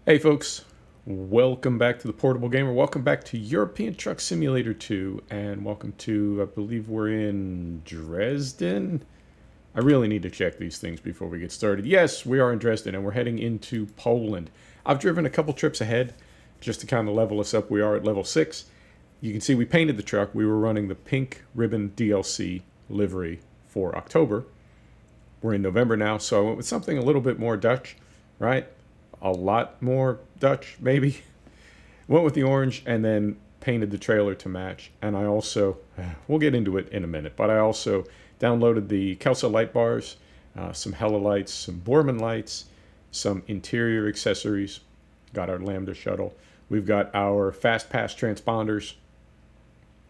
Hey folks, welcome back to the Portable Gamer. Welcome back to European Truck Simulator 2, and welcome to, I believe we're in Dresden? I really need to check these things before we get started. Yes, we are in Dresden, and we're heading into Poland. I've driven a couple trips ahead, just to kind of level us up. We are at level 6. You can see we painted the truck. We were running the pink ribbon DLC livery for October. We're in November now, so I went with something a little bit more Dutch, right? A lot more Dutch, maybe. Went with the orange and then painted the trailer to match. And I also, we'll get into it in a minute, but I also downloaded the Kelso light bars, some Hella lights, some Borman lights, some interior accessories. Got our Lambda shuttle. We've got our fast pass transponders.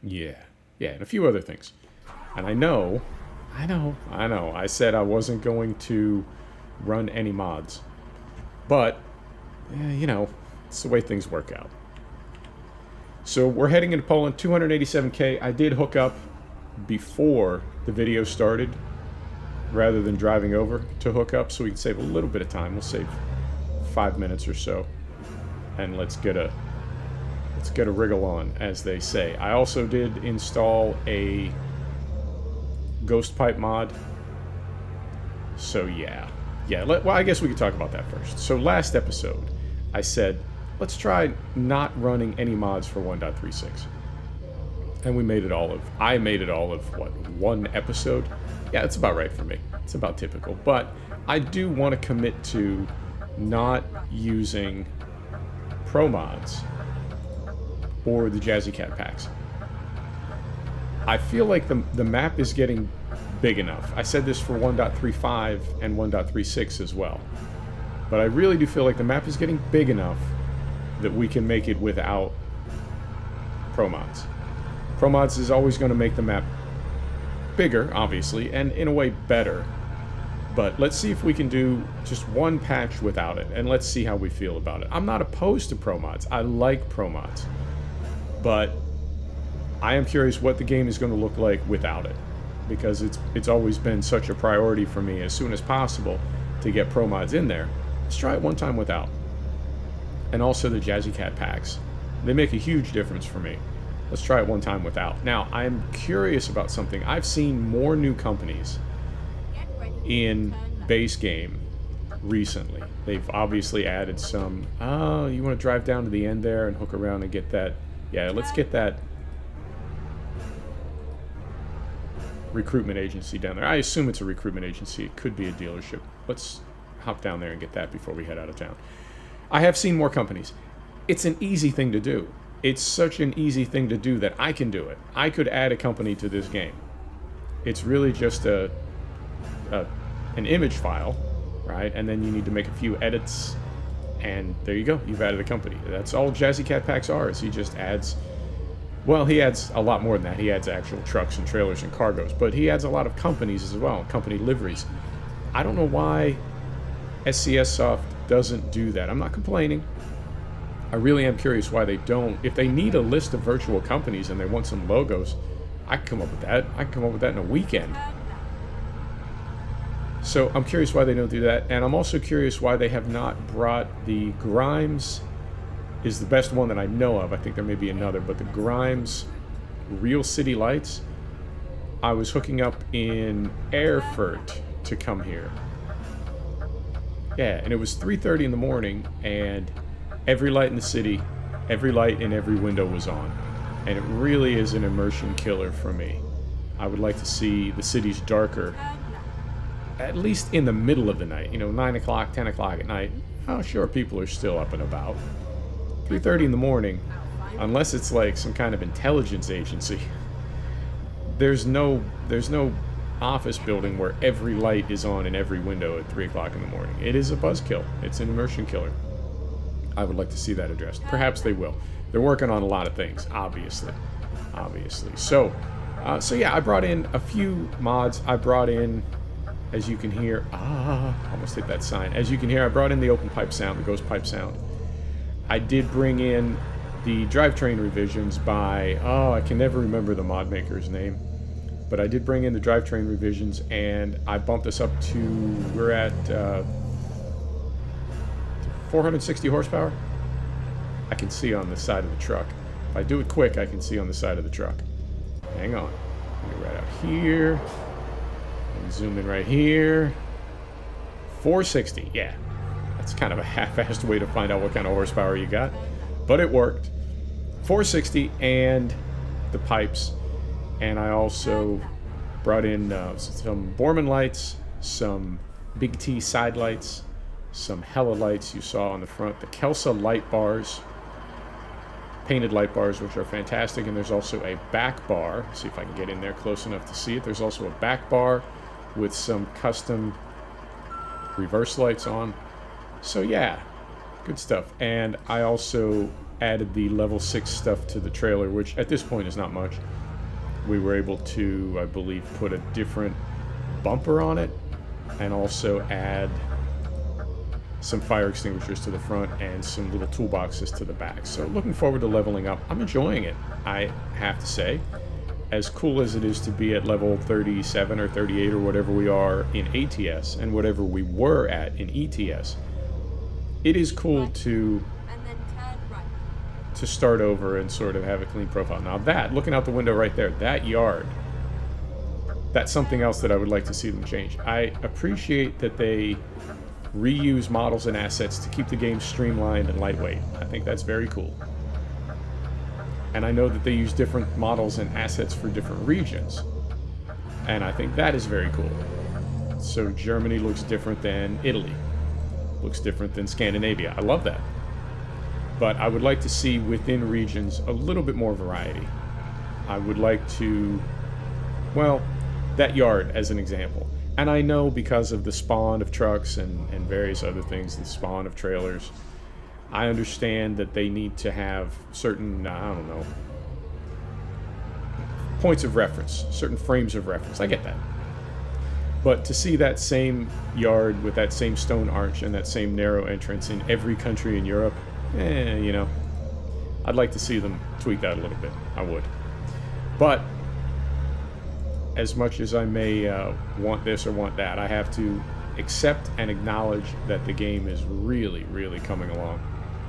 Yeah, and a few other things. And I know. I said I wasn't going to run any mods. But, it's the way things work out. So we're heading into Poland, 287K. I did hook up before the video started, rather than driving over to hook up, so we can save a little bit of time. We'll save 5 minutes or so, and let's get a wriggle on, as they say. I also did install a ghost pipe mod. So yeah, well, I guess we could talk about that first. So last episode, I said, let's try not running any mods for 1.36. And I made it all of, what, one episode? Yeah, that's about right for me. It's about typical. But I do want to commit to not using pro mods or the Jazzy Cat packs. I feel like the map is getting big enough. I said this for 1.35 and 1.36 as well. But I really do feel like the map is getting big enough that we can make it without Pro Mods. Pro Mods is always going to make the map bigger, obviously, and in a way better. But let's see if we can do just one patch without it, and let's see how we feel about it. I'm not opposed to Pro Mods. I like Pro Mods. But I am curious what the game is going to look like without it, because it's always been such a priority for me as soon as possible to get pro mods in there. Let's try it one time without. And also the Jazzy Cat packs. They make a huge difference for me. Let's try it one time without. Now, I'm curious about something. I've seen more new companies in base game recently. They've obviously added some, you want to drive down to the end there and hook around and get that. Yeah, let's get that recruitment agency down there. I assume it's a recruitment agency. It could be a dealership. Let's hop down there and get that before we head out of town. I have seen more companies. It's an easy thing to do. It's such an easy thing to do that I can do it. I could add a company to this game. It's really just an image file, right? And then you need to make a few edits, and there you go. You've added a company. That's all Jazzy Cat packs are, is he just adds... Well, he adds a lot more than that. He adds actual trucks and trailers and cargoes, but he adds a lot of companies as well, company liveries. I don't know why SCS Soft doesn't do that. I'm not complaining. I really am curious why they don't. If they need a list of virtual companies and they want some logos, I can come up with that. I can come up with that in a weekend. So I'm curious why they don't do that, and I'm also curious why they have not brought the Grimes... is the best one that I know of. I think there may be another, but the Grimes Real City Lights, I was hooking up in Erfurt to come here. Yeah, and it was 3:30 in the morning, and every light in the city, every light in every window was on. And it really is an immersion killer for me. I would like to see the cities darker, at least in the middle of the night. 9 o'clock, 10 o'clock at night. Oh, sure, people are still up and about. 3:30 in the morning, unless it's like some kind of intelligence agency, there's no office building where every light is on in every window at 3 o'clock in the morning. It is a buzzkill. It's an immersion killer. I would like to see that addressed. Perhaps they will. They're working on a lot of things, obviously. So yeah, I brought in a few mods. I brought in, as you can hear, almost hit that sign. As you can hear, I brought in the open pipe sound, the ghost pipe sound. I did bring in the drivetrain revisions by, I can never remember the mod maker's name, but I did bring in the drivetrain revisions, and I bumped us up to, we're at 460 horsepower. I can see on the side of the truck. If I do it quick, I can see on the side of the truck. Hang on. Let me right out here. And zoom in right here. 460, yeah. That's kind of a half-assed way to find out what kind of horsepower you got. But it worked. 460 and the pipes. And I also brought in some Borman lights, some Big T side lights, some Hella lights you saw on the front, the Kelsa light bars, painted light bars, which are fantastic. And there's also a back bar. See if I can get in there close enough to see it. There's also a back bar with some custom reverse lights on. So yeah, good stuff. And I also added the level 6 stuff to the trailer, which at this point is not much. We were able to, I believe, put a different bumper on it and also add some fire extinguishers to the front and some little toolboxes to the back. So looking forward to leveling up. I'm enjoying it, I have to say. As cool as it is to be at level 37 or 38 or whatever we are in ATS and whatever we were at in ETS, it is cool to start over and sort of have a clean profile. Now that, looking out the window right there, that yard, that's something else that I would like to see them change. I appreciate that they reuse models and assets to keep the game streamlined and lightweight. I think that's very cool. And I know that they use different models and assets for different regions. And I think that is very cool. So Germany looks different than Italy. Looks different than Scandinavia. I love that. But I would like to see within regions a little bit more variety. I would like to, well, that yard as an example. And I know because of the spawn of trucks and various other things, the spawn of trailers, I understand that they need to have certain, I don't know, points of reference, certain frames of reference. I get that. But to see that same yard with that same stone arch and that same narrow entrance in every country in Europe, you know, I'd like to see them tweak that a little bit. I would. But as much as I may want this or want that, I have to accept and acknowledge that the game is really, really coming along.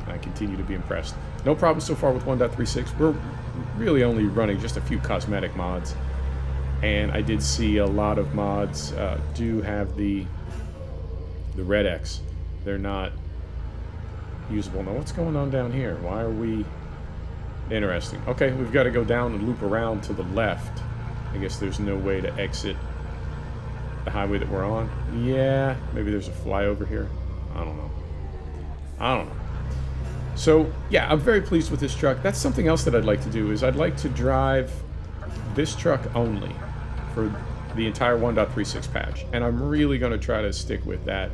I continue to be impressed. No problem so far with 1.36. We're really only running just a few cosmetic mods. And I did see a lot of mods do have the red X. They're not usable. Now what's going on down here? Why are we... Interesting. Okay, we've got to go down and loop around to the left. I guess there's no way to exit the highway that we're on. Yeah, maybe there's a flyover here. I don't know. So, yeah, I'm very pleased with this truck. That's something else that I'd like to do, is I'd like to drive this truck only for the entire 1.36 patch. And I'm really going to try to stick with that.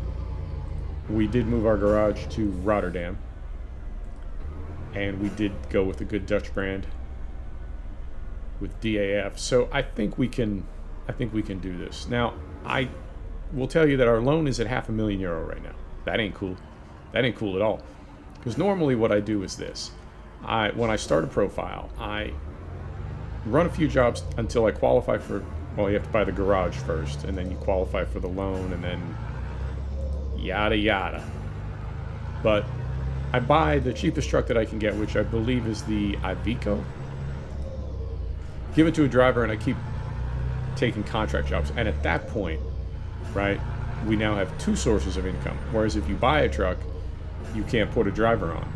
We did move our garage to Rotterdam. And we did go with a good Dutch brand with DAF. So I think we can do this. Now, I will tell you that our loan is at €500,000 right now. That ain't cool. That ain't cool at all. Because normally what I do is this. When I start a profile, I run a few jobs until I qualify for, well, you have to buy the garage first, and then you qualify for the loan, and then yada yada. But I buy the cheapest truck that I can get, which I believe is the Iveco. Give it to a driver, and I keep taking contract jobs. And at that point, right, we now have two sources of income. Whereas if you buy a truck, you can't put a driver on.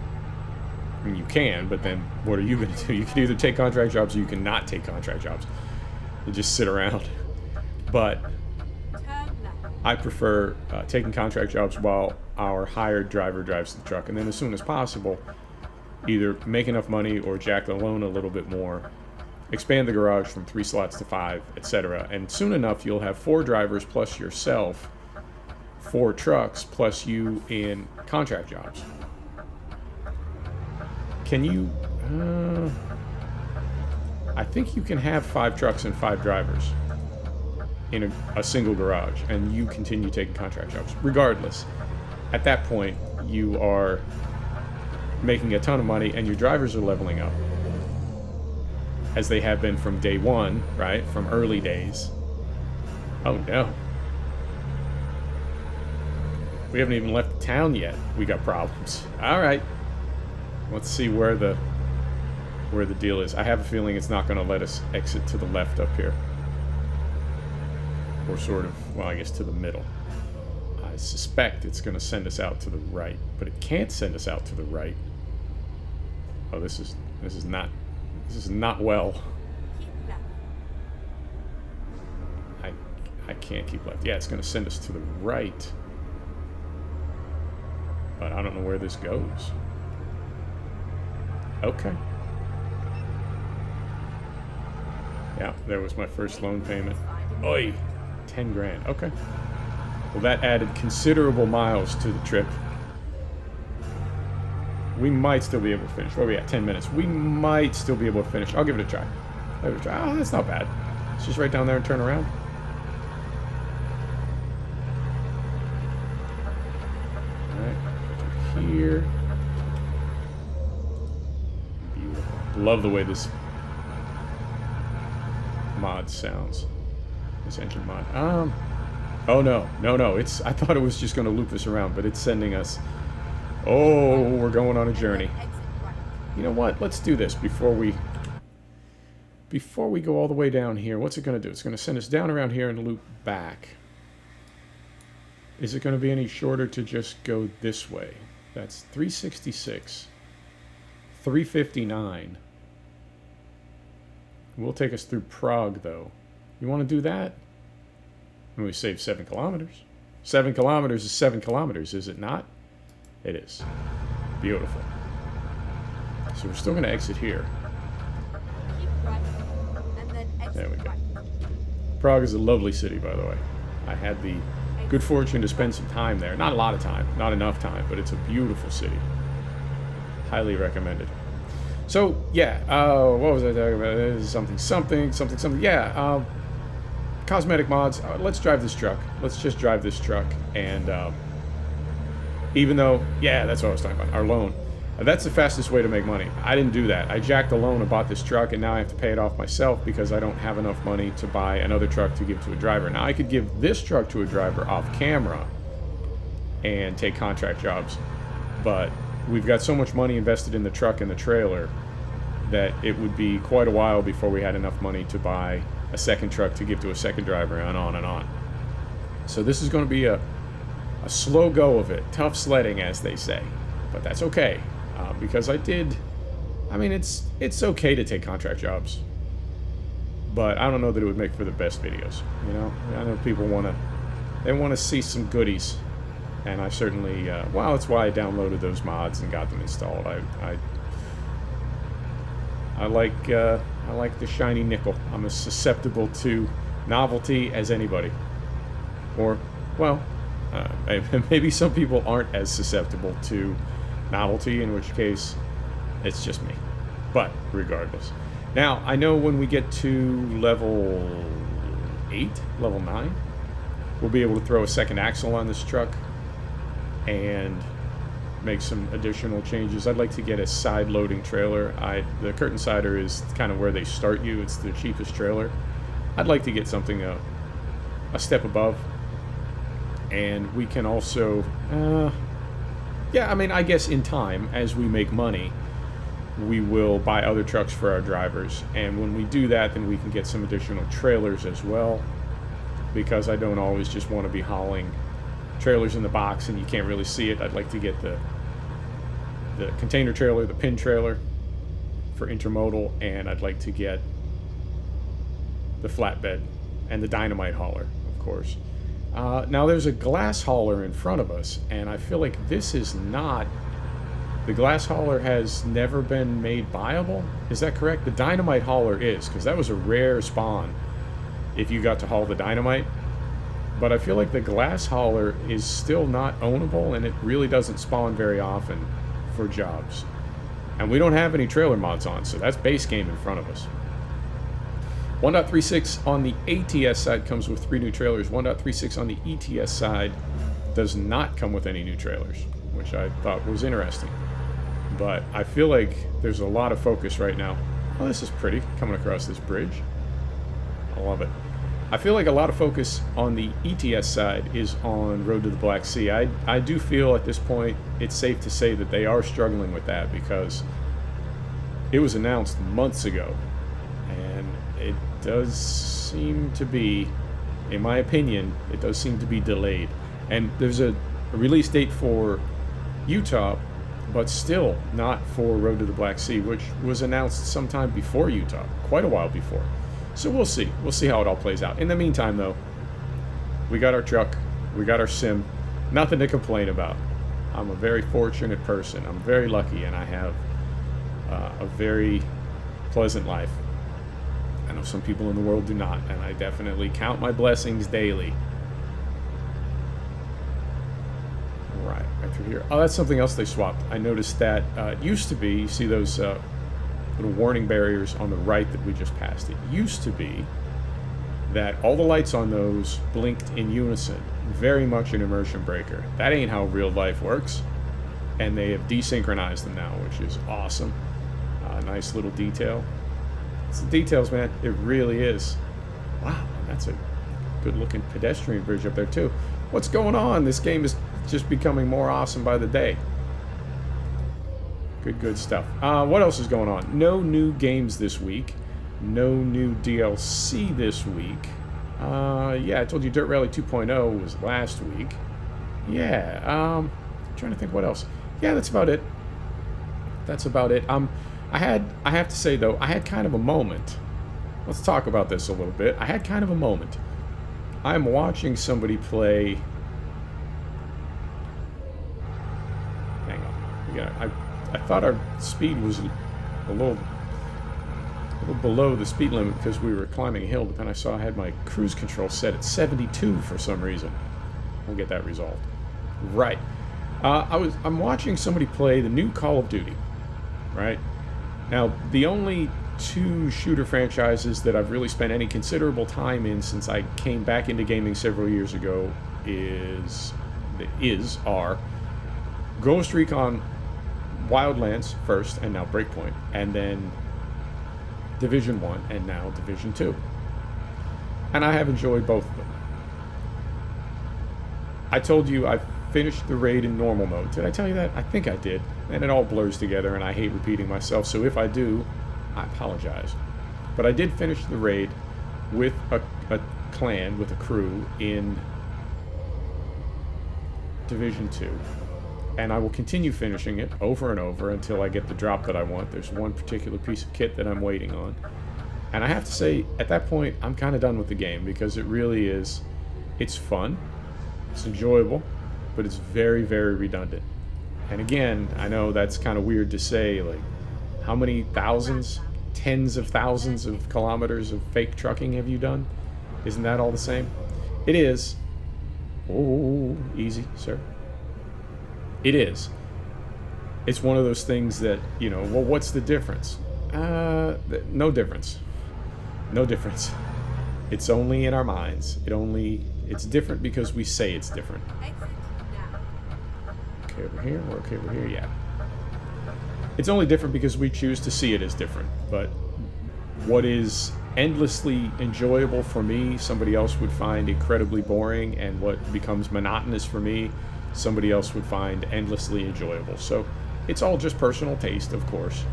I mean, you can, but then what are you going to do? You can either take contract jobs or you can not take contract jobs. You just sit around. But I prefer taking contract jobs while our hired driver drives the truck. And then as soon as possible, either make enough money or jack the loan a little bit more, expand the garage from 3 slots to 5, etc. And soon enough, you'll have 4 drivers plus yourself, 4 trucks plus you in contract jobs. Can you... I think you can have 5 trucks and 5 drivers in a single garage, and you continue taking contract jobs. Regardless, at that point, you are making a ton of money, and your drivers are leveling up, as they have been from day one, right? From early days. Oh no. We haven't even left town yet. We got problems. All right. Let's see where the deal is. I have a feeling it's not going to let us exit to the left up here. Or sort of, well, I guess to the middle. I suspect it's going to send us out to the right, but it can't send us out to the right. Oh, this is not well. I can't keep left. Yeah, it's going to send us to the right. But I don't know where this goes. Okay. Yeah, there was my first loan payment. Oi! 10 grand. Okay. Well, that added considerable miles to the trip. We might still be able to finish. Where are we at? 10 minutes. We might still be able to finish. I'll give it a try. I'll give it a try. Oh, that's not bad. It's just right down there and turn around. Alright. Here. Beautiful. Love the way this mod sounds. This engine mod. Oh no. It's. I thought it was just going to loop us around, but it's sending us. Oh, we're going on a journey. You know what? Let's do this before we go all the way down here. What's it going to do? It's going to send us down around here and loop back. Is it going to be any shorter to just go this way? That's 366. 359. Will take us through Prague, though. You want to do that? And we save 7 kilometers. 7 kilometers is 7 kilometers, is it not? It is. Beautiful. So we're still going to exit here. There we go. Prague is a lovely city, by the way. I had the good fortune to spend some time there. Not a lot of time, not enough time, but it's a beautiful city. Highly recommended. So, yeah, what was I talking about? Something. Yeah, cosmetic mods. Let's drive this truck. Let's just drive this truck. And even though, yeah, that's what I was talking about, our loan. That's the fastest way to make money. I didn't do that. I jacked the loan and bought this truck, and now I have to pay it off myself because I don't have enough money to buy another truck to give to a driver. Now, I could give this truck to a driver off camera and take contract jobs, but we've got so much money invested in the truck and the trailer that it would be quite a while before we had enough money to buy a second truck to give to a second driver, and on and on. So this is going to be a slow go of it. Tough sledding, as they say. But that's okay. Because I mean, it's okay to take contract jobs. But I don't know that it would make for the best videos. You know? I know people want to see some goodies. And I certainly, well, that's why I downloaded those mods and got them installed. I like the shiny nickel. I'm as susceptible to novelty as anybody. Or, well, maybe some people aren't as susceptible to novelty, in which case it's just me. But regardless. Now, I know when we get to level 8, level 9, we'll be able to throw a second axle on this truck and make some additional changes. I'd like to get a side loading trailer. The curtain sider is kind of where they start you. It's the cheapest trailer. I'd like to get something a step above. And we can also, yeah, I mean, I guess in time, as we make money, we will buy other trucks for our drivers. And when we do that, then we can get some additional trailers as well. Because I don't always just want to be hauling trailers in the box and you can't really see it. I'd like to get the container trailer, the pin trailer for intermodal, and I'd like to get the flatbed and the dynamite hauler, of course. Now there's a glass hauler in front of us, and I feel like this is not... The glass hauler has never been made viable? Is that correct? The dynamite hauler is, because that was a rare spawn if you got to haul the dynamite. But I feel like the glass hauler is still not ownable, and it really doesn't spawn very often for jobs. And we don't have any trailer mods on, so that's base game in front of us. 1.36 on the ATS side comes with 3 new trailers. 1.36 on the ETS side does not come with any new trailers, which I thought was interesting. But I feel like there's a lot of focus right now. Oh, this is pretty, coming across this bridge. I love it. I feel like a lot of focus on the ETS side is on Road to the Black Sea. I do feel at this point it's safe to say that they are struggling with that because it was announced months ago, and it does seem to be, in my opinion, it does seem to be delayed. And there's a release date for Utah, but still not for Road to the Black Sea, which was announced sometime before Utah, quite a while before. So we'll see. We'll see how it all plays out. In the meantime, though, we got our truck, we got our sim, nothing to complain about. I'm a very fortunate person. I'm very lucky, and I have a very pleasant life. I know some people in the world do not, and I definitely count my blessings daily. Right through here. Oh, that's something else they swapped. I noticed that it used to be, you see those little warning barriers on the right that we just passed. It used to be that all the lights on those blinked in unison, very much an immersion breaker. That ain't how real life works, and they have desynchronized them now, which is awesome. Nice little detail. It's the details, man. It really is. Wow, that's a good looking pedestrian bridge up there too. What's going on? This game is just becoming more awesome by the day. Good stuff. What else is going on? No new games this week. No new DLC this week. Yeah, I told you Dirt Rally 2.0 was last week. Yeah, I'm trying to think what else. Yeah, that's about it. That's about it. I have to say though, I had kind of a moment. Let's talk about this a little bit. I had kind of a moment. I'm watching somebody play. Hang on. I thought our speed was a little below the speed limit because we were climbing a hill, but then I saw I had my cruise control set at 72 for some reason. We'll get that resolved. Right. I'm watching somebody play the new Call of Duty. Right. Now, the only two shooter franchises that I've really spent any considerable time in since I came back into gaming several years ago are Ghost Recon Wildlands first, and now Breakpoint, and then Division 1, and now Division 2. And I have enjoyed both of them. I told you I finished the raid in normal mode. Did I tell you that? I think I did. And it all blurs together, and I hate repeating myself, so if I do, I apologize. But I did finish the raid with a clan, with a crew, in Division 2. And I will continue finishing it over and over until I get the drop that I want. There's one particular piece of kit that I'm waiting on. And I have to say, at that point, I'm kind of done with the game, because it really is, it's fun, it's enjoyable, but it's very, very redundant. And again, I know that's kind of weird to say, like, how many thousands, tens of thousands of kilometers of fake trucking have you done? Isn't that all the same? It is. Oh, easy, sir. It is. It's one of those things that, you know, well, what's the difference? No difference. No difference. It's only in our minds. It's different because we say it's different. Okay, over here, we're okay over here, yeah. It's only different because we choose to see it as different. But what is endlessly enjoyable for me, somebody else would find incredibly boring, and what becomes monotonous for me, somebody else would find endlessly enjoyable. So it's all just personal taste, of course.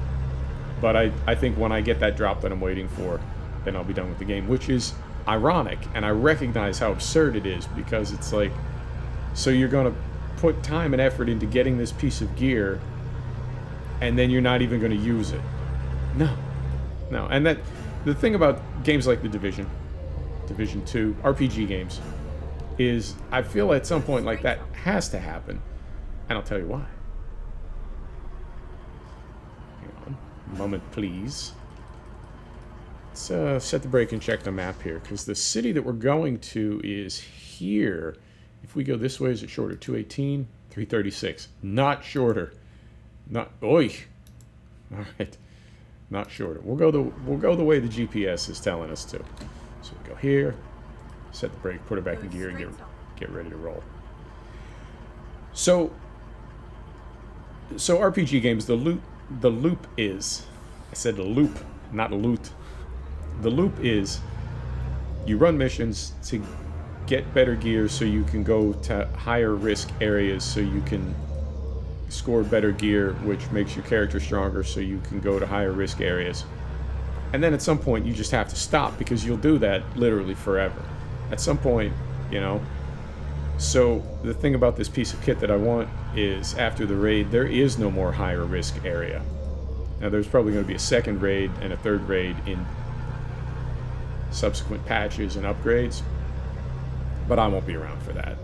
But I think when I get that drop that I'm waiting for, then I'll be done with the game, which is ironic, and I recognize how absurd it is, because it's like, so you're going to put time and effort into getting this piece of gear, and then you're not even going to use it. No. And that, the thing about games like the Division 2, RPG games, is I feel at some point like that has to happen, and I'll tell you why. Hang on, a moment please. Let's set the brake and check the map here, because the city that we're going to is here. If we go this way, is it shorter? 218, 336. Not shorter. Not, oi. All right, not shorter. We'll go the way the GPS is telling us to. So we go here, set the brake, put it back in gear, and get ready to roll. So RPG games, the loop is, I said the loop, not loot. The loop is, You run missions to get better gear so you can go to higher risk areas so you can score better gear, which makes your character stronger so you can go to higher risk areas. And then at some point you just have to stop because you'll do that literally forever. At some point, you know. So the thing about this piece of kit that I want is after the raid, there is no more higher risk area. Now there's probably going to be a second raid and a third raid in subsequent patches and upgrades, but I won't be around for that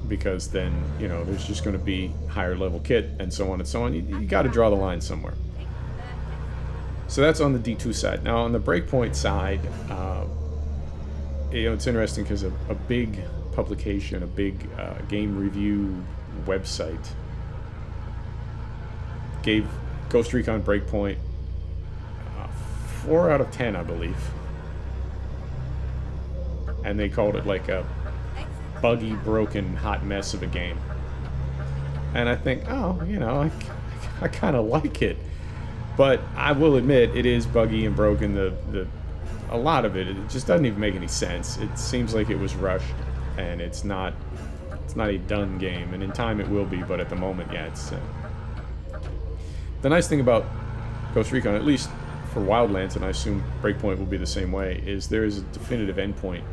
because then, you know, there's just going to be higher level kit and so on and so on. You got to draw the line somewhere. So that's on the D2 side. Now on the Breakpoint side, you know, it's interesting because a big publication, a big game review website gave Ghost Recon Breakpoint 4 out of 10, I believe. And they called it like a buggy, broken, hot mess of a game. And I think, oh, you know, I kind of like it. But I will admit, it is buggy and broken. A lot of it just doesn't even make any sense. It seems like it was rushed, and it's not a done game. And in time it will be, but at the moment, yeah, it's... The nice thing about Ghost Recon, at least for Wildlands, and I assume Breakpoint will be the same way, is there is a definitive endpoint.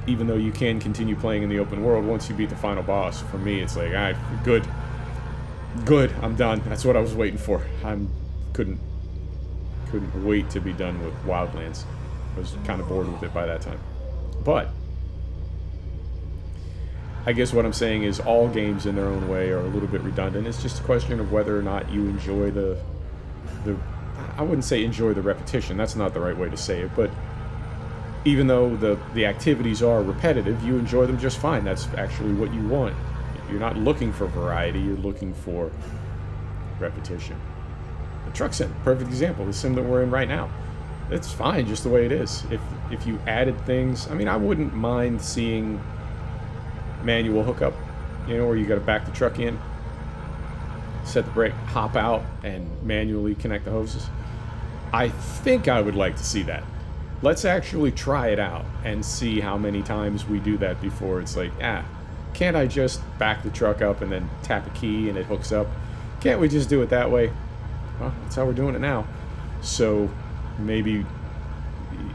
Even though you can continue playing in the open world once you beat the final boss. For me, it's like, alright, good. Good, I'm done. That's what I was waiting for. Couldn't wait to be done with Wildlands. I was kind of bored with it by that time. But I guess what I'm saying is all games in their own way are a little bit redundant. It's just a question of whether or not you enjoy the I wouldn't say enjoy the repetition. That's not the right way to say it, but even though the activities are repetitive, you enjoy them just fine. That's actually what you want. You're not looking for variety, you're looking for repetition. The truck sim, perfect example, the sim that we're in right now. It's fine just the way it is. If you added things, I mean, I wouldn't mind seeing manual hookup, you know, where you got to back the truck in, set the brake, hop out, and manually connect the hoses. I think I would like to see that. Let's actually try it out and see how many times we do that before it's like, can't I just back the truck up and then tap a key and it hooks up? Can't we just do it that way? Well, that's how we're doing it now. So maybe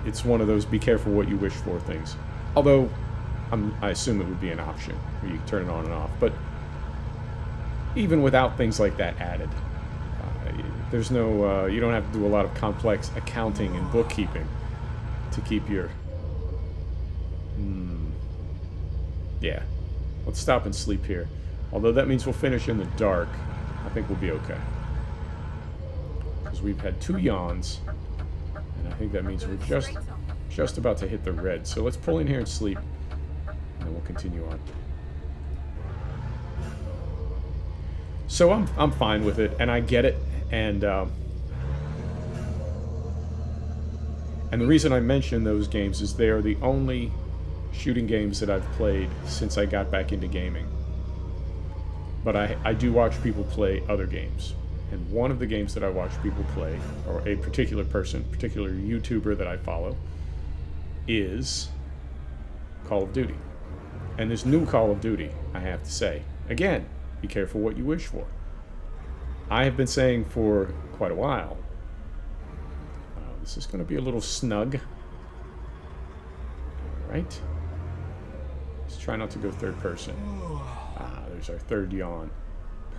it's one of those be careful what you wish for things. Although I assume it would be an option where you can turn it on and off. But even without things like that added, there's no, you don't have to do a lot of complex accounting and bookkeeping to keep your... Yeah. Let's stop and sleep here. Although that means we'll finish in the dark. I think we'll be okay. Because we've had 2 yawns. And I think that means we're just about to hit the red. So let's pull in here and sleep. And then we'll continue on. So I'm fine with it. And I get it. And the reason I mention those games is they are the only shooting games that I've played since I got back into gaming. But I do watch people play other games. And one of the games that I watch people play, or a particular person, particular YouTuber that I follow, is Call of Duty. And this new Call of Duty, I have to say, again, be careful what you wish for. I have been saying for quite a while, this is going to be a little snug. Alright. Let's try not to go third person. There's our third yawn.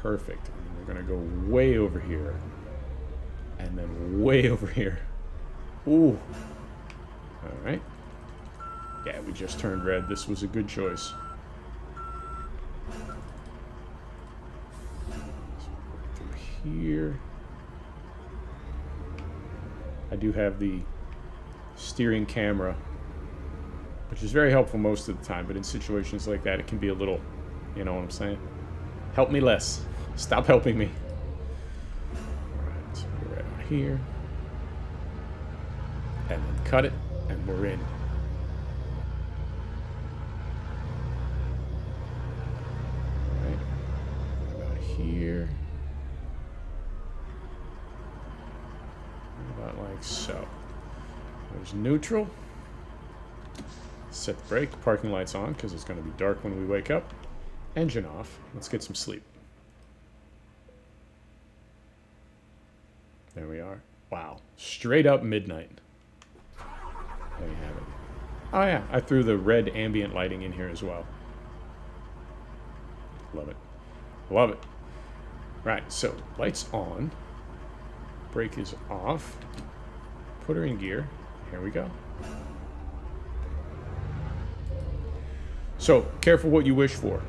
Perfect. And we're going to go way over here. And then way over here. Ooh. Alright. Yeah, we just turned red. This was a good choice. Through here. I do have the steering camera, which is very helpful most of the time, but in situations like that, it can be a little, you know what I'm saying? Help me less. Stop helping me. Alright, so we're right on here. And then cut it, and we're in. Alright. About here. About like so. There's neutral. Set the brake, parking lights on because it's going to be dark when we wake up. Engine off. Let's get some sleep. There we are. Wow. Straight up midnight. There you have it. Oh yeah, I threw the red ambient lighting in here as well. Love it. Love it. Right, so lights on. Brake is off. Put her in gear. Here we go. So, careful what you wish for.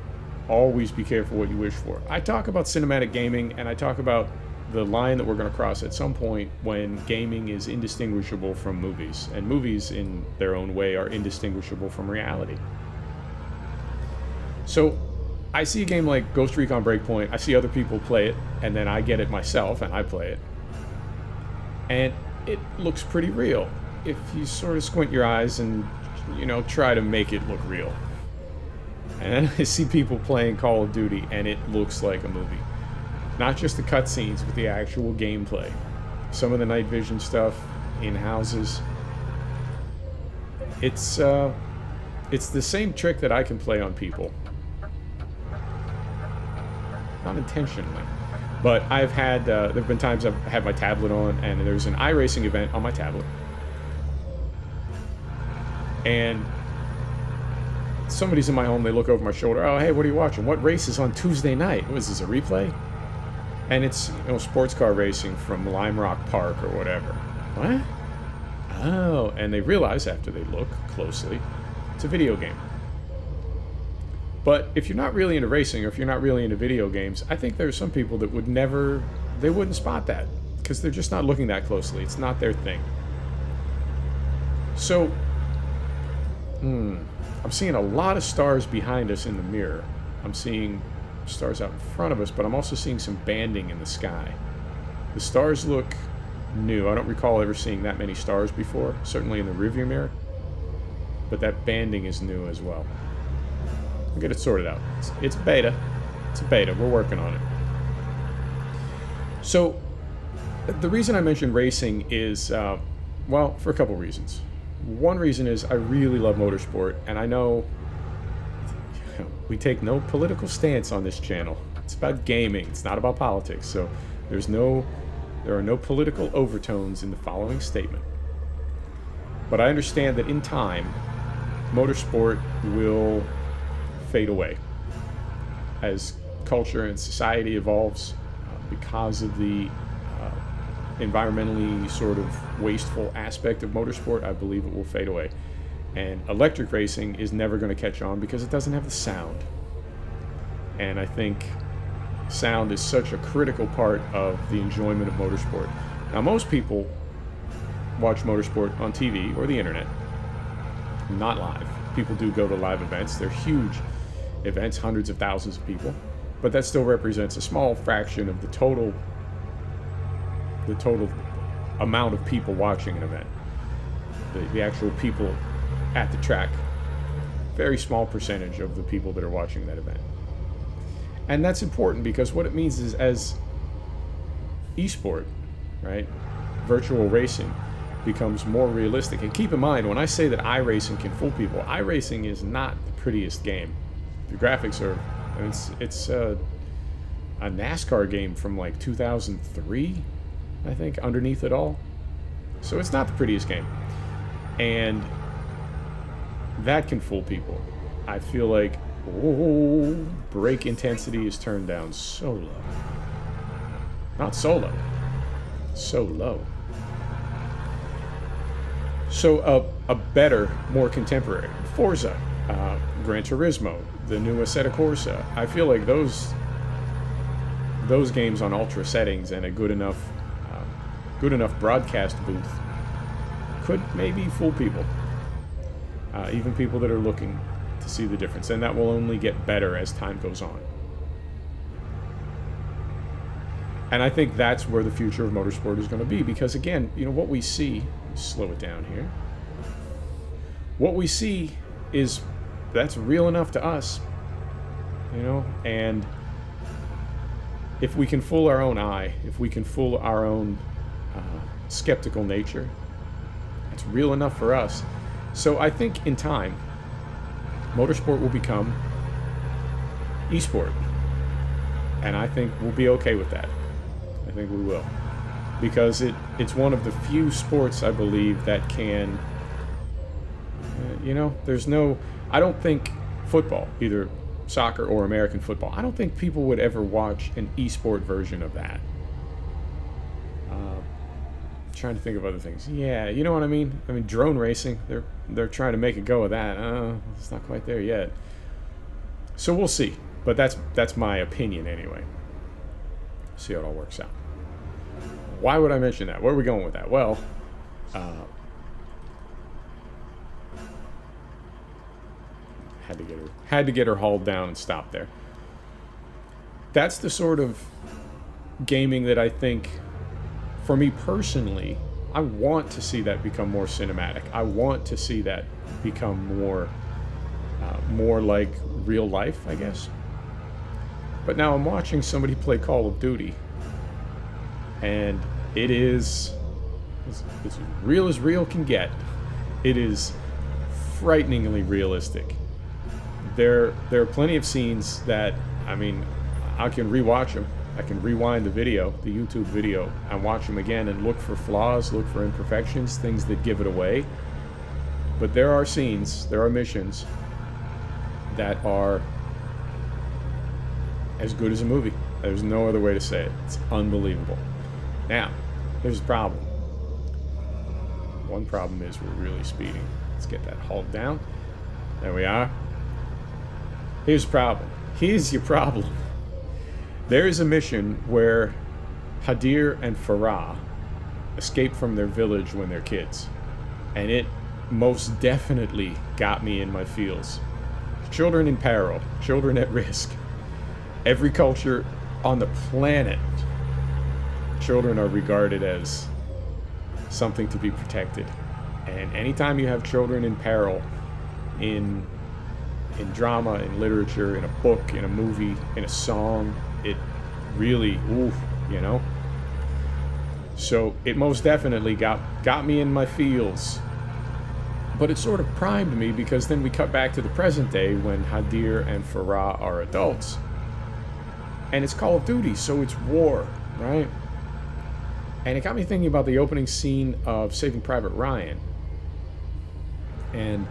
Always be careful what you wish for. I talk about cinematic gaming, and I talk about the line that we're going to cross at some point when gaming is indistinguishable from movies. And movies, in their own way, are indistinguishable from reality. So, I see a game like Ghost Recon Breakpoint, I see other people play it, and then I get it myself, and I play it. And it looks pretty real. If you sort of squint your eyes and, you know, try to make it look real. And then I see people playing Call of Duty, and it looks like a movie. Not just the cutscenes, but the actual gameplay. Some of the night vision stuff in houses. It's the same trick that I can play on people. Not intentionally. But I've had, there have been times I've had my tablet on, and there's an iRacing event on my tablet. And somebody's in my home, they look over my shoulder, oh, hey, what are you watching? What race is on Tuesday night? What is this, a replay? And it's, you know, sports car racing from Lime Rock Park or whatever. What? Oh, and they realize after they look closely, it's a video game. But if you're not really into racing, or if you're not really into video games, I think there's some people that would never, they wouldn't spot that, because they're just not looking that closely. It's not their thing. So, I'm seeing a lot of stars behind us in the mirror. I'm seeing stars out in front of us, but I'm also seeing some banding in the sky. The stars look new. I don't recall ever seeing that many stars before, certainly in the rearview mirror. But that banding is new as well. We'll get it sorted out. It's beta. It's a beta. We're working on it. So, the reason I mentioned racing is, well, for a couple reasons. One reason is I really love motorsport, and I know we take no political stance on this channel. It's about gaming. It's not about politics. So there are no political overtones in the following statement. But I understand that in time, motorsport will fade away as culture and society evolves because of the environmentally sort of wasteful aspect of motorsport. I believe it will fade away. And electric racing is never going to catch on because it doesn't have the sound. And I think sound is such a critical part of the enjoyment of motorsport. Now, most people watch motorsport on TV or the internet, not live. People do go to live events. They're huge events, hundreds of thousands of people. But that still represents a small fraction of the total amount of people watching an event. The actual people at the track, very small percentage of the people that are watching that event. And that's important because what it means is, as esport, right, virtual racing becomes more realistic. And keep in mind, when I say that iRacing can fool people, iRacing is not the prettiest game. The graphics are, it's a NASCAR game from like 2003, I think, underneath it all. So it's not the prettiest game. And that can fool people. I feel like, oh, brake intensity is turned down so low. Not so low. So low. So a better, more contemporary Forza, Gran Turismo, the new Assetto Corsa. I feel like those games on ultra settings and a good enough broadcast booth could maybe fool people, even people that are looking to see the difference, and that will only get better as time goes on. And I think that's where the future of motorsport is going to be, because again, you know, what we see, slow it down here, what we see is, that's real enough to us, you know, and if we can fool our own eye, if we can fool our own skeptical nature, it's real enough for us. So I think in time, motorsport will become esport. And I think we'll be okay with that. I think we will. Because it's one of the few sports, I believe, that can, there's no, I don't think football, either soccer or American football, I don't think people would ever watch an esport version of that. Trying to think of other things. Yeah, you know what I mean? I mean, drone racing, they're trying to make a go of that. It's not quite there yet. So we'll see. But that's my opinion anyway. See how it all works out. Why would I mention that? Where are we going with that? Well, had to get her hauled down and stopped there. That's the sort of gaming that I think, for me personally, I want to see that become more cinematic. I want to see that become more like real life, I guess. But now I'm watching somebody play Call of Duty, and it's as real can get. It is frighteningly realistic. There are plenty of scenes that, I mean, I can rewatch them. I can rewind the video, the YouTube video, and watch them again and look for flaws, look for imperfections, things that give it away. But there are scenes, there are missions that are as good as a movie. There's no other way to say it. It's unbelievable. Now, there's a problem. One problem is we're really speeding. Let's get that hauled down. There we are. Here's the problem. Here's your problem. There is a mission where Hadir and Farah escape from their village when they're kids. And it most definitely got me in my feels. Children in peril, children at risk. Every culture on the planet, children are regarded as something to be protected. And anytime you have children in peril in drama, in literature, in a book, in a movie, in a song, it really, So it most definitely got me in my feels. But it sort of primed me, because then we cut back to the present day when Hadir and Farah are adults. And it's Call of Duty, so it's war, right? And it got me thinking about the opening scene of Saving Private Ryan. And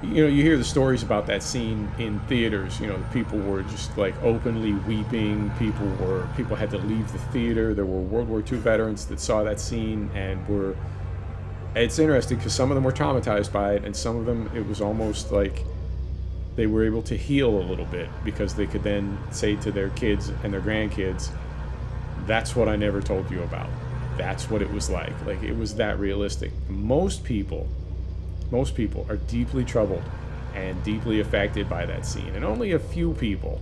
you hear the stories about that scene in theaters. People were just like openly weeping. People had to leave the theater. There were World War II veterans that saw that scene and were. It's interesting because some of them were traumatized by it, and some of them, it was almost like they were able to heal a little bit, because they could then say to their kids and their grandkids, "That's what I never told you about. That's what it was like." Like, it was that realistic. Most people are deeply troubled and deeply affected by that scene, and only a few people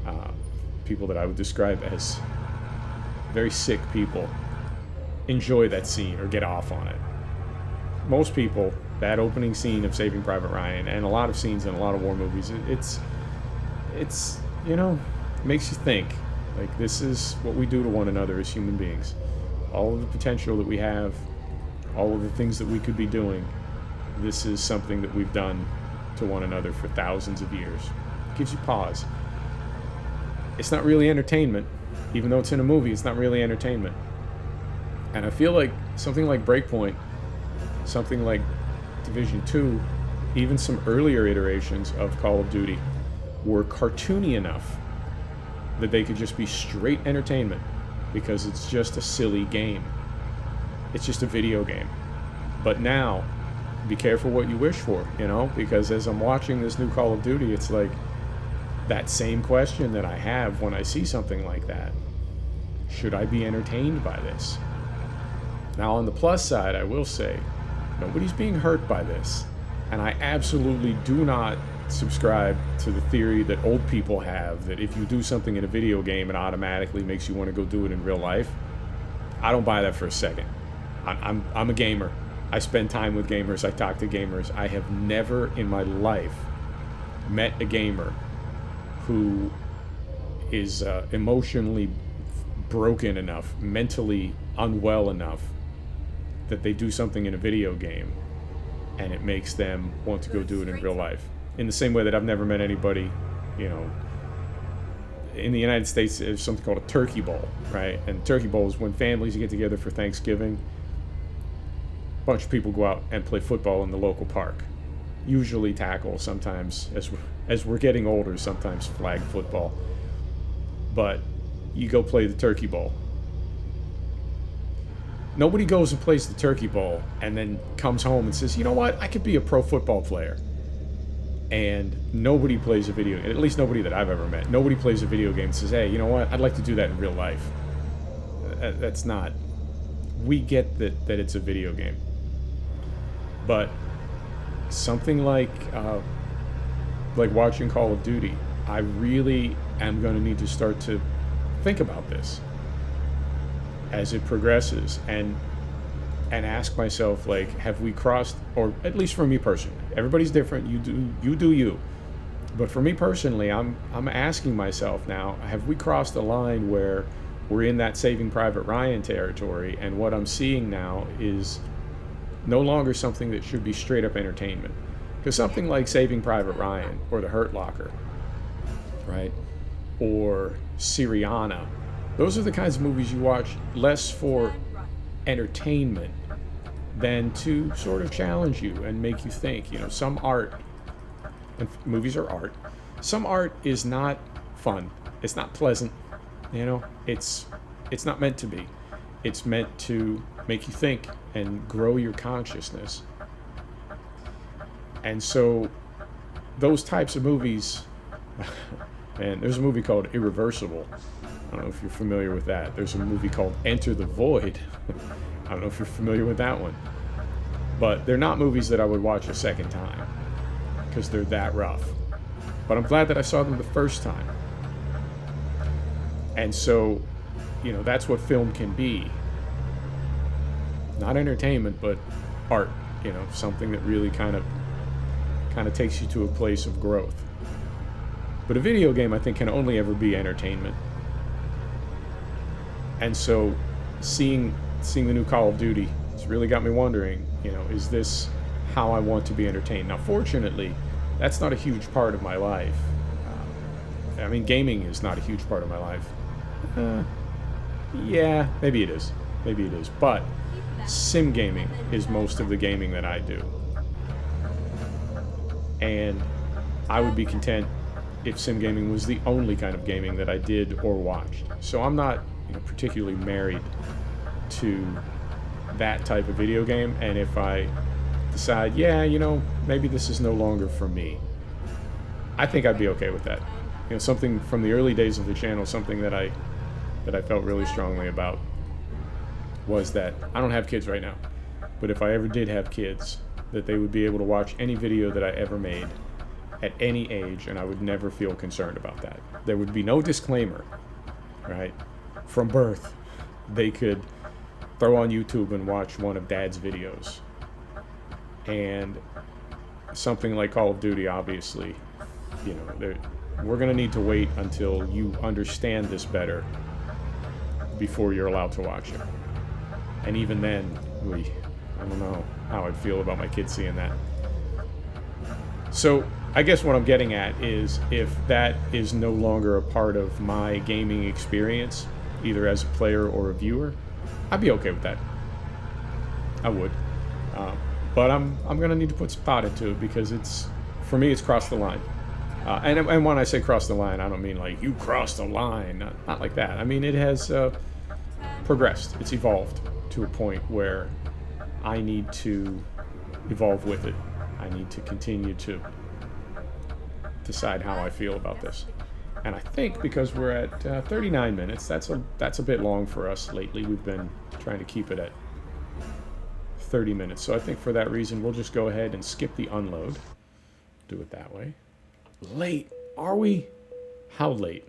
that I would describe as very sick people, enjoy that scene or get off on it. Most people, that opening scene of Saving Private Ryan, and a lot of scenes in a lot of war movies, it's makes you think, like, this is what we do to one another as human beings. All of the potential that we have, all of the things that we could be doing, this is something that we've done to one another for thousands of years. It gives you pause. It's not really entertainment. Even though it's in a movie, it's not really entertainment. And I feel like something like Breakpoint, something like Division 2, even some earlier iterations of Call of Duty were cartoony enough that they could just be straight entertainment, because it's just a silly game. It's just a video game. But now, be careful what you wish for, because as I'm watching this new Call of Duty, it's like that same question that I have when I see something like that. Should I be entertained by this? Now, on the plus side, I will say, nobody's being hurt by this. And I absolutely do not subscribe to the theory that old people have, that if you do something in a video game, it automatically makes you want to go do it in real life. I don't buy that for a second. I'm a gamer. I spend time with gamers. I talk to gamers. I have never in my life met a gamer who is emotionally broken enough, mentally unwell enough, that they do something in a video game and it makes them want to go do it in real life. In the same way that I've never met anybody, you know, in the United States, there's something called a turkey bowl, right? And turkey bowl is when families get together for Thanksgiving. A bunch of people go out and play football in the local park. Usually tackle, sometimes, as we're getting older, sometimes flag football. But you go play the turkey bowl. Nobody goes and plays the turkey bowl and then comes home and says, you know what, I could be a pro football player. And nobody plays a video, at least nobody that I've ever met, nobody plays a video game and says, hey, you know what, I'd like to do that in real life. That's not, we get that it's a video game. But something like watching Call of Duty, I really am going to need to start to think about this as it progresses and ask myself, like, have we crossed, or at least for me personally, everybody's different, you do you, but for me personally, I'm asking myself now, have we crossed a line where we're in that Saving Private Ryan territory, and what I'm seeing now is no longer something that should be straight up entertainment? Because something like Saving Private Ryan or The Hurt Locker, right, or Syriana, those are the kinds of movies you watch less for entertainment than to sort of challenge you and make you think. You know, some art, and movies are art, some art is not fun, it's not pleasant, you know, it's not meant to be. It's meant to make you think and grow your consciousness. And so those types of movies, and there's a movie called Irreversible. I don't know if you're familiar with that. There's a movie called Enter the Void. I don't know if you're familiar with that one. But they're not movies that I would watch a second time because they're that rough. But I'm glad that I saw them the first time. And so, you know, that's what film can be. Not entertainment, but art. You know, something that really kind of takes you to a place of growth. But a video game, I think, can only ever be entertainment. And so seeing the new Call of Duty, it's really got me wondering, you know, is this how I want to be entertained? Now, fortunately, that's not a huge part of my life. I mean, gaming is not a huge part of my life. Yeah, maybe it is. Maybe it is. But sim gaming is most of the gaming that I do. And I would be content if sim gaming was the only kind of gaming that I did or watched. So I'm not, you know, particularly married to that type of video game, and if I decide, yeah, you know, maybe this is no longer for me, I think I'd be okay with that. You know, something from the early days of the channel, something that I felt really strongly about was that I don't have kids right now, but if I ever did have kids, that they would be able to watch any video that I ever made at any age, and I would never feel concerned about that. There would be no disclaimer, right? From birth, they could throw on YouTube and watch one of Dad's videos. And something like Call of Duty, obviously, you know, we're going to need to wait until you understand this better before you're allowed to watch it. And even then, I don't know how I'd feel about my kids seeing that. So I guess what I'm getting at is, if that is no longer a part of my gaming experience, either as a player or a viewer, I'd be okay with that. I would. But I'm going to need to put some thought into it, because for me, it's crossed the line. And when I say cross the line, I don't mean like you crossed the line. Not like that. I mean, it has progressed. It's evolved to a point where I need to evolve with it. I need to continue to decide how I feel about this. And I think because we're at 39 minutes, that's a bit long for us lately. We've been trying to keep it at 30 minutes. So I think for that reason, we'll just go ahead and skip the unload. Do it that way. Late, are we? How late?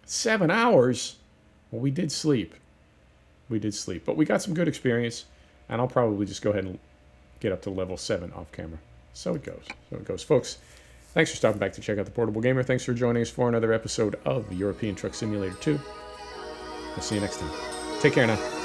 7 hours? Well, we did sleep. But we got some good experience, and I'll probably just go ahead and get up to level 7 off camera. So it goes. Folks, thanks for stopping back to check out The Portable Gamer. Thanks for joining us for another episode of European Truck Simulator 2. We'll see you next time. Take care now.